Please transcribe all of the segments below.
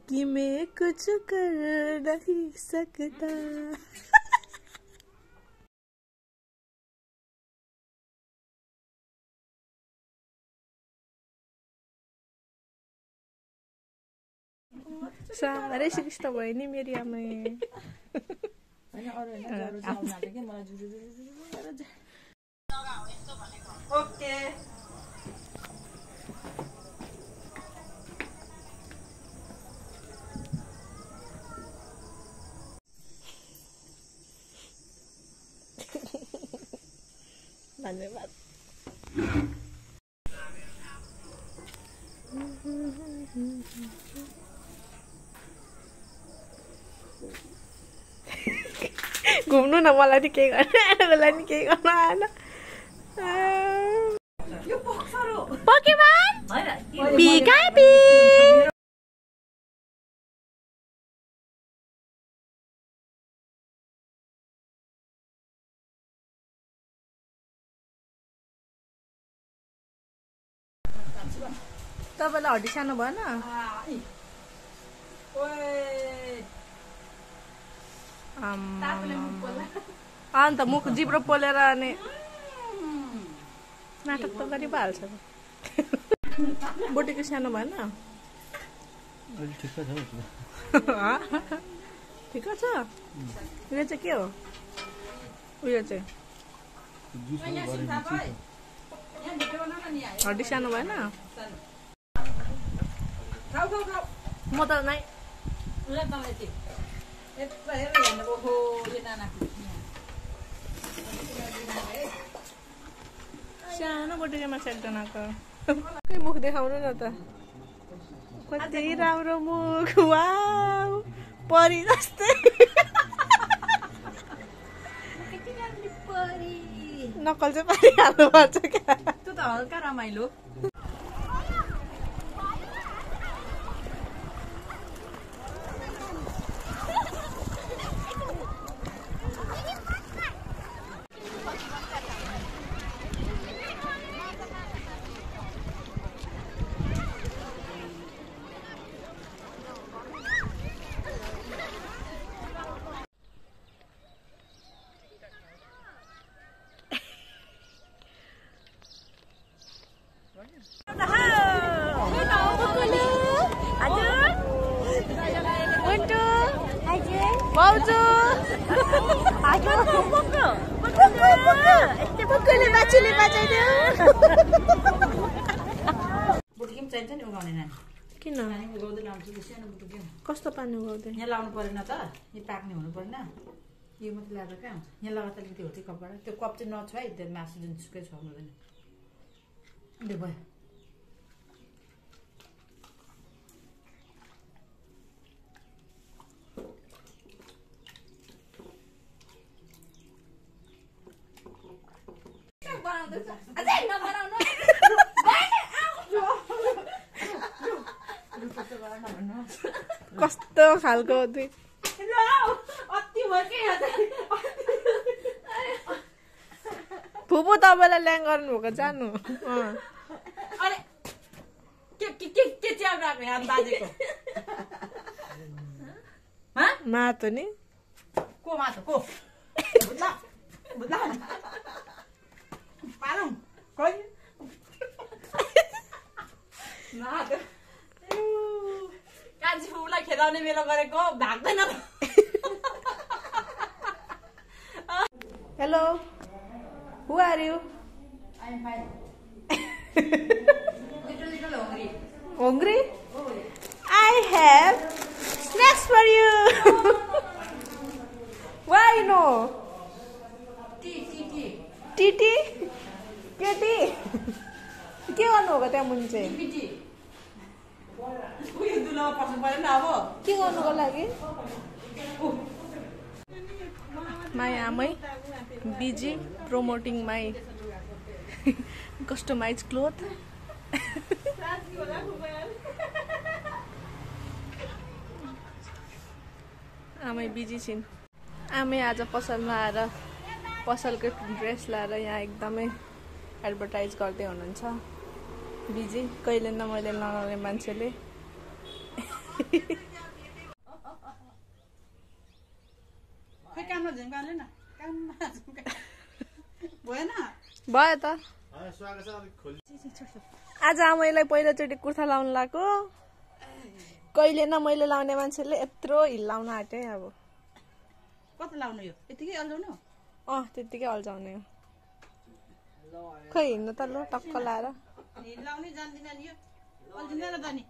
कि मैं कुछ कर नहीं सकता। साह्रै सिकिस्त भयो नि मेरी आमै। ओके धन्यवाद। घुम्नु न, मलाई नि केही गर्न आएन, मलाई नि केही गर्न आएन। पोकेमन पिकापी तपाईँलाई हड्डी सानो भएन? अन्त मुख जिब्रो पोलेर अनि नाटक त गरी पो हाल्छ। बोटेको सानो भएन? ठिक छ। उयो चाहिँ के हो? उयो चाहिँ हड्डी सानो भएन? म त नै सानो बोटेको माछा एकजनाको मुख देखाउनु न त। कति राम्रो मुख, वाउ परी जस्तै। नक्कल चाहिँ पारिहाल्नु पर्छ क्या। त्यो त हल्का रमाइलो। भाउजू बुटुकिम चाहिन्छ नि उगाउने नानी। किन उगाउँदै लाउँछु सानो बुटुकिम। कस्तो पानी उगाउँदै? यहाँ लाउनु परेन त, यो पाक्ने हुनु परेन। यो मात्रै ल्याएर कहाँ यहाँ लगाएर अलिकति हो त्यो कपबाट। त्यो कप चाहिँ नछुवाइ, त्यो मासु जुन सुकै छोड्नु हुँदैन। त्यो भयो। कस्तो खालको दुई फुपू तपाईँलाई ल्याङ गर्नुभएको जानु। मातो नि को मातो को कान्छी फुपूलाई खेदाउने मेरो गरेको भाग्दैन। Hello, who are you? I am fine. Little hungry. Hungry? I have snacks for you. Why no? टी के टी के गर्नुभएको त्यहाँ मुनि चाहिँ? के गर्नुको लागि? My आमै busy promoting my customized cloth. आमै बिजी छिन्। आमै आज पसलमा आएर पसलको ड्रेस लाएर यहाँ एकदमै एडभर्टाइज गर्दै हुनुहुन्छ। बिजी कहिले न मैले नलाउने मान्छेले खै कानमा झुम्काले न कानमा झुम्का भएन भयो त आज आमैलाई पहिलोचोटि कुर्ता लाउनु लाएको कहिले न मैले लाउने मान्छेले यत्रो हिल्लाउन आँटे अब कति लाउनु यो यतिकै अल्झाउनु त्यतिकै अल्झाउने हो खै हिँड्नु त ल टक्क लाएर हिल्लाउनै जान्दिन नि यो अल्झिँदैन त नि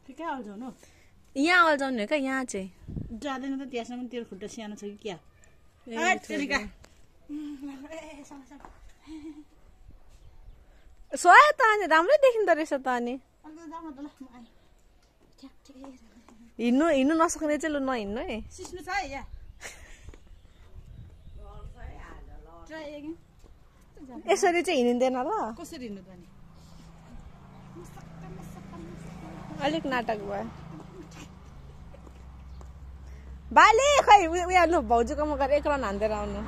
ठिकै अल्झाउनु यहाँ अल्झाउने हो क्या यहाँ चाहिँ जाँदैन त त्यहाँसम्म तेरो खुट्टा सानो छ कि क्या सोया त अनि राम्रै देखिँदो रहेछ त अनि हिँड्नु हिँड्नु नसक्ने चाहिँ लु नहिँड्नु है सिस्नु छ है यहाँ यसरी चाहिँ हिँडिँदैन ल कसरी हिँड्नु त नि अलिक नाटक भयो बाले खै उयो लु भाउजूकोमा गएर एक राउन्ड हान्देर आउनु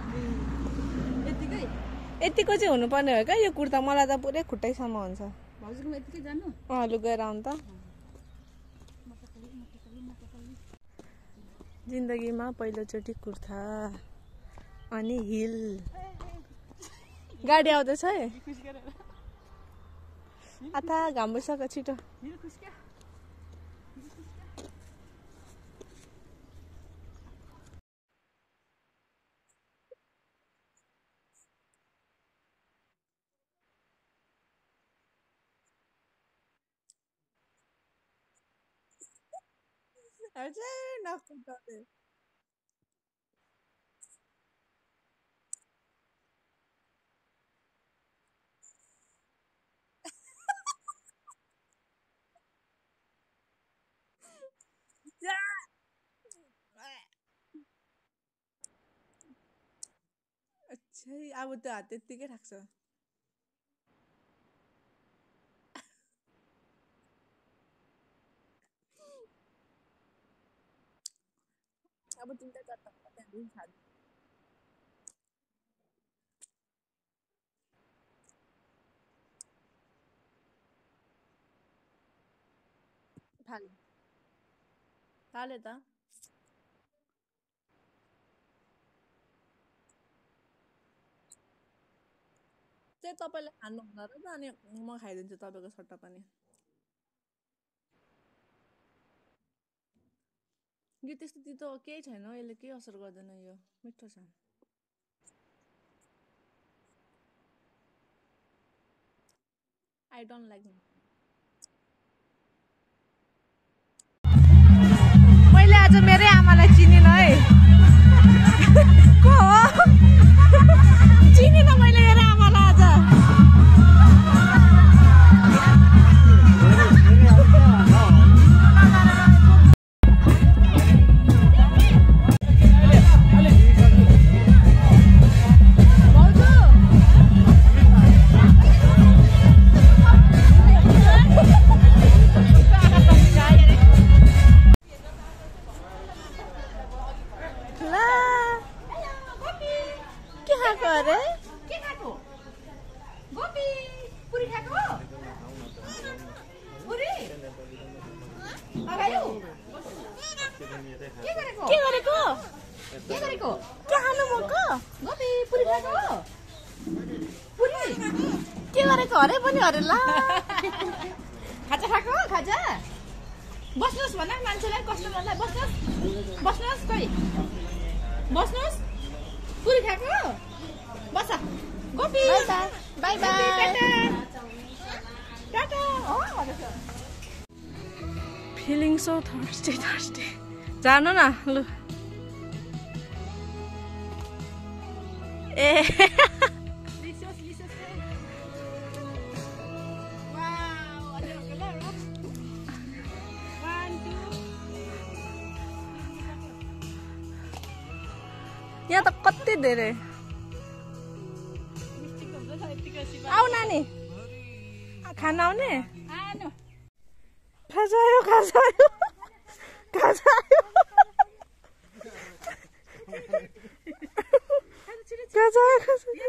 यतिको चाहिँ हुनुपर्ने हो क्या यो कुर्ता मलाई त पुरै खुट्टैसम्म हुन्छ भाउजूकोमा यतिकै जानु लु गएर आउनु त जिन्दगीमा पहिलोचोटि कुर्ता अनि हिल गाडी आउँदैछ है अथा घाम भइसक्यो छिटो अब त्यो हात त्यत्तिकै राख्छ अब 3 4 त्यहाँदेखि खानु थाले त चाहिँ तपाईँले खानु हुँदो रहेछ अनि म खाइदिन्छु तपाईँको सट्टा पनि यो त्यस्तो तितो केही छैन यसले केही असर गर्दैन यो मिठो छ आई डोन्ट लाइक मैले आज मेरै आमालाई चिनिन है को हो चिनिन मैले मेरो आमालाई आज हरे पनि हरे ला खाजा खाएको खाजा बस्नुहोस् भन मान्छेलाई कस्टमरलाई बस्नुहोस् बस्नुहोस् कोही बस्नुहोस् पुरी खाएको बस गोपी बाई बाई टाटा फिलिङ सो थर्स्टी जानु न लु ए यहाँ त कति धेरै आऊ नानी खाना आउने खाजायो खाजायो खाजायो खाजायो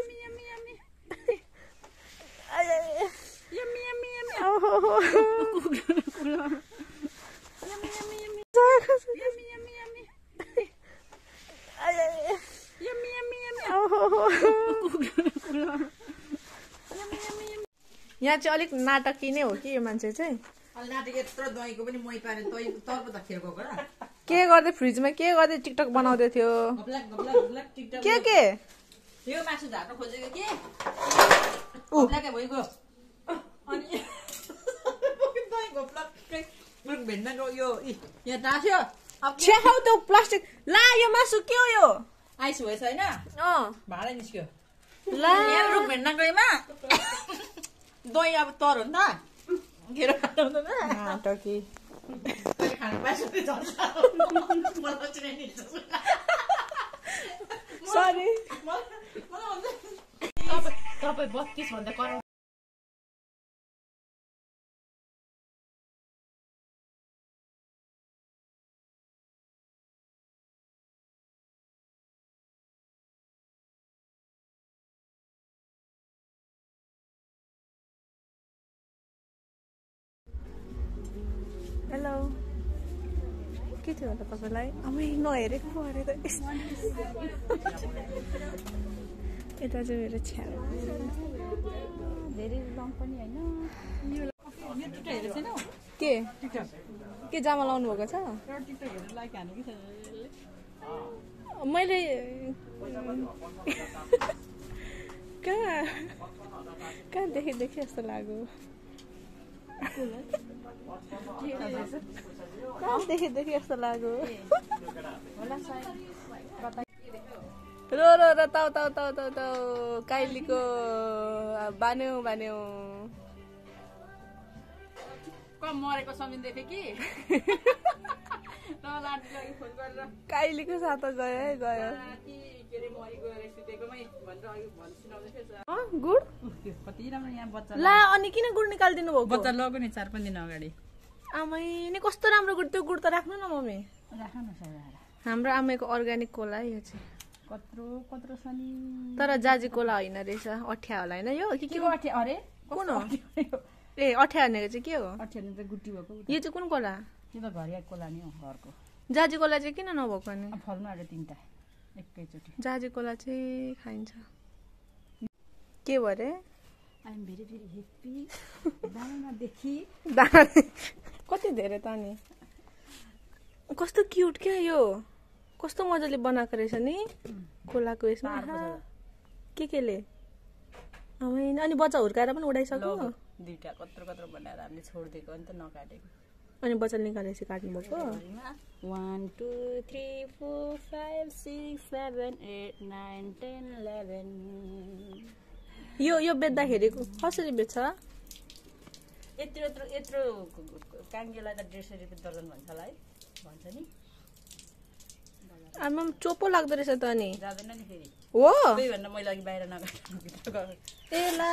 यहाँ चाहिँ अलिक नाटकी नै हो कि यो मान्छे चाहिँ के गर्दै फ्रिजमा के गर्दै टिकटक बनाउँदै थियो के यो मासु झार्न खोजेको के भइगयो अनि भेट्न यो यहाँ टाँस्यो छ्याउ त्यो प्लास्टिक ला यो मासु के हो यो आइस भएछ होइन भाडा निस्क्यो ला यहाँ रुख भेट्न गएमा दही अब तर हो नि त घेरो नाटकी खानु पाइसक्यो सरी तपाईँ 32 भन्दा कराउ हेलो के थियो होला तपाईँलाई आमै नहेरेको पो अरे त यता चाहिँ मेरो छ्याउ धेरै लङ पनि होइन के जामा लाउनु भएको छ मैले कहाँ देखि जस्तो लाग्यो देखि जस्तो लाग्यो रो ताउ काइलीको बान्यौ मरेको सम्झिँदै थिएँ कि काइलीको साथ गयो गुड कति राम्रो यहाँ बच्चा ला अनि किन गुड निकालिदिनु भएको बच्चा लगो नि 4-5 दिन अगाडि आमै नि कस्तो राम्रो गुड त्यो गुड त राख्नु न मम्मी राख्नु न हाम्रो आमैको अर्ग्यानिक कोला यो चाहिँ कत्रो छ नि तर जाजी कोला होइन रहेछ अठ्या होला होइन यो के अठ्या अरे कुन हो ए अठ्या भनेको चाहिँ के हो अठ्या त गुटी भएको यो चाहिँ कुन कोला यो त घरिया कोला नि हो घरको जाजी कोला चाहिँ किन नभएको अनि फल्नु आयो 3टा एकैचोटि जाजी कोला चाहिँ खाइन्छ के भरे I am very very happy दाना देखि कति धेरै त नि कस्तो क्यूट क्या यो कस्तो मजाले बनाएको रहेछ नि खोलाको यसमा केले अनि बच्चा हुर्काएर पनि उडाइसक्यो 2टा कत्रो बनाएर हामीले छोडिदिएको अनि त नकाटेको अनि बच्चा निकालेपछि काट्नु भएको 1 2 3 4 5 6 7 8 9 10 11 यो बेच्दाखेरि कसरी बेच्छ यत्रो काङ्गेलाई त 150 रुपियाँ दर्जन भन्छ होला है भन्छ नि आमा चोपो लाग्दो रहेछ त अनि जाँदैन नि फेरि हो त्यही भनेर मैले अघि बाहिर नगएर ए ला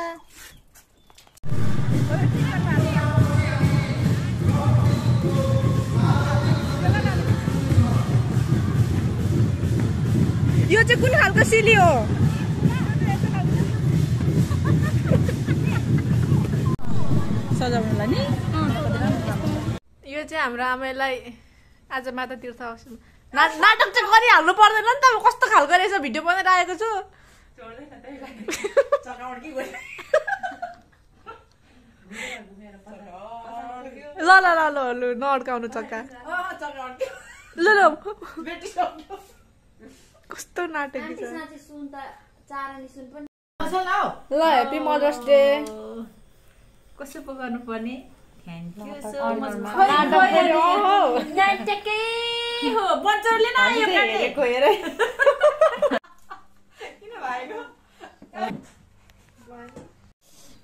यो चाहिँ कुन खालको सिली हो सजाउनुलाई नि यो चाहिँ हाम्रो आमालाई आज माता तीर्थ नाटक चाहिँ गरिहाल्नु पर्दैन नि त कस्तो खालको रहेछ भिडियो बनाएर आएको छु ल नअड्काउनु चक्का ल कस्तो नाटकी छ ल ह्याप्पी मदर्स डे कसो पो गर्नुपर्ने थ्याङ्क यू सो मच नाटकै हो बन्चरले न यो हेरेको हेरे किन भएको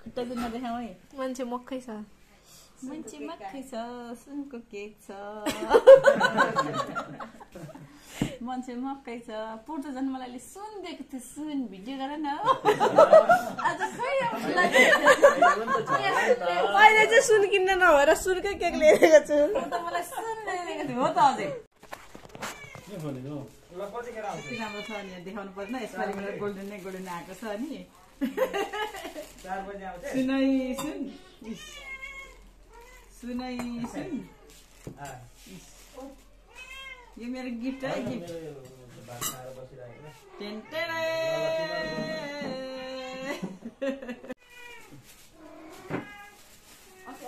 खुट्टा दुख्न देखाऊ है मान्छे मक्खै छ सुनको केक छ मान्छे मक्कै छ पोर्टो जन्मलाई सुन दिएको थियो सुन भिडियो गर न आज खै अहिले चाहिँ सुन किन्न नभएर सुनकै केक ल्याएको छु मलाई सुन ल्याएको थियो हो त अझै राम्रो छ नि देखाउनु पर्दैन यसपालि मेरो गोल्डन आएको छ नि 4 बजे आउँछ सुन सुनै सुन यो मेरो गिफ्ट है गिफ्ट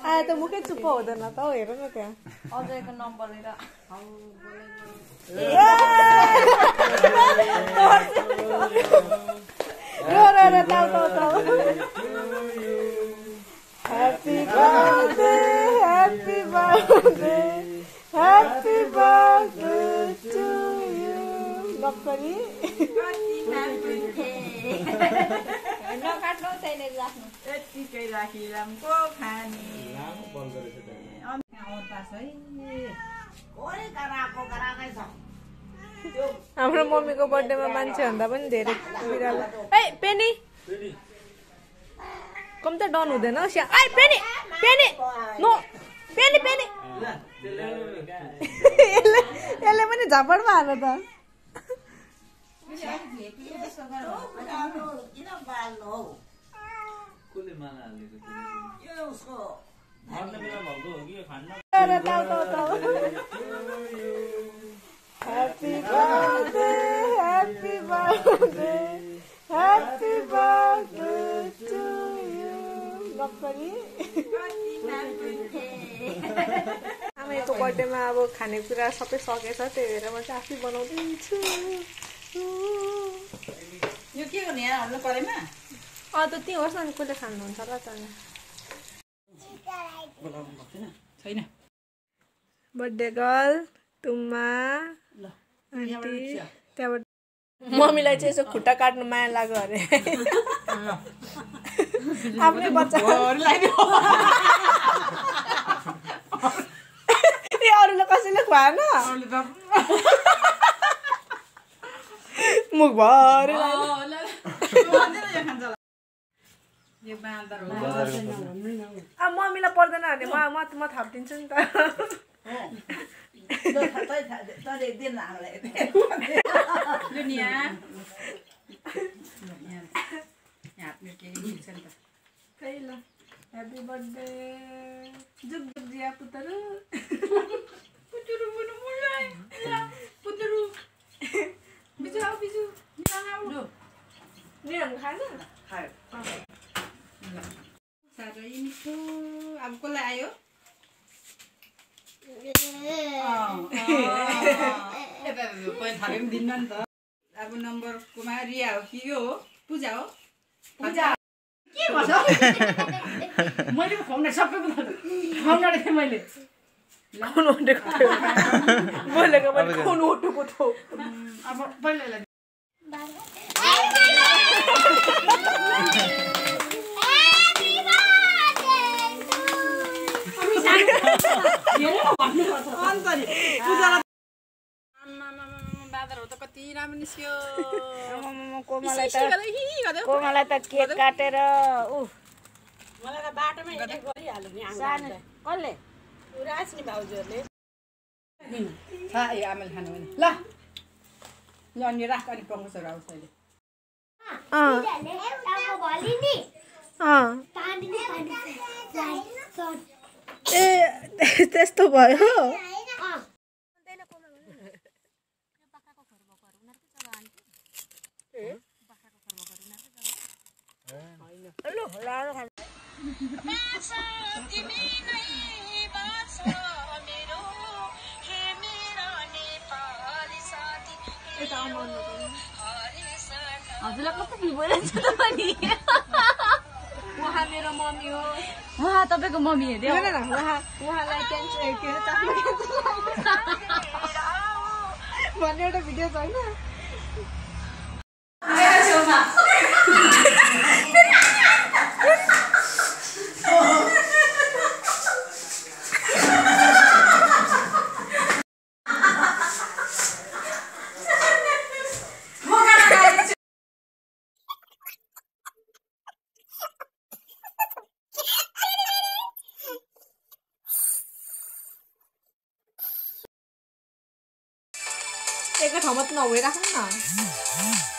आए त मुखै चुप्प हुँदैन त हौ हेर न त्यहाँ अजयको नम्बर लिएर Happy birthday, happy birthday, happy birthday to you. Nokari. नकाट्नु चाहिने राख्नु यतिकै राखिरामको खाने हाम्रो मम्मीको बर्थडेमा मान्छे भन्दा पनि धेरै बिरालो ए पेनी कम त डन हुँदैन ए penny penny no penny penny यसले पनि झपडमा हाल्नु त Happy birthday, happy birthday, happy birthday to you. Nokari. आमाको बर्थडेमा अब खानेकुरा सबै सकेछ त्यही भएर म चाहिँ आफै बनाउँदैछु यो के गर्ने यहाँ हाल्नु परेमा त त्यही होस् न कसले खानुहुन्छ र त छैन बर्थडे गर्ल तुम्मा आन्टी त्यहाँबाट मम्मीलाई चाहिँ यसो खुट्टा काट्नु माया लाग्यो अरे आफ्नै बच्चा ए अरूले कसैले खुवाएन मुख भरि अब मम्मीलाई पर्दैन भने म थपिदिन्छु नि त Happy birthday जुग जुग जिया पुतरू पुतरू मुनु मुलाई पुतरू बिजु आऊ बिजु आऊ नि हम खान्छ खायो साह्रै मिठो अब कसलाई आयो दिन्न नि त अब नम्बर कुमा रिया हो कि यो हो पूजा हो पूजा के भन्छ मैले खुवाउने सबै खुवाउन थिएँ मैले खुवाउनु उठेको थियो बोलेको मैले खुवाउनु उठेको थियो अब पहिला दादाहरू त कति राम्रो निस्क्यो कोमललाई त केक काटेर मलाई त बाटोमै गरिहाल्यो नि कसले राजनी भाउजूहरूले आमाले खानु भने ल अनि राख अनि पङ्गसहरू आउँछ अहिले ए त्यस्तो भयो हजुरलाई कस्तो फिल भइरहेछ त पनि उहाँ मेरो मम्मी हो उहाँ तपाईँको मम्मी हेर्दै उहाँलाई क्यान्सर के अरे भन्ने एउटा भिडियो छ होइन एक ठाउँमा त नभइराख्नु न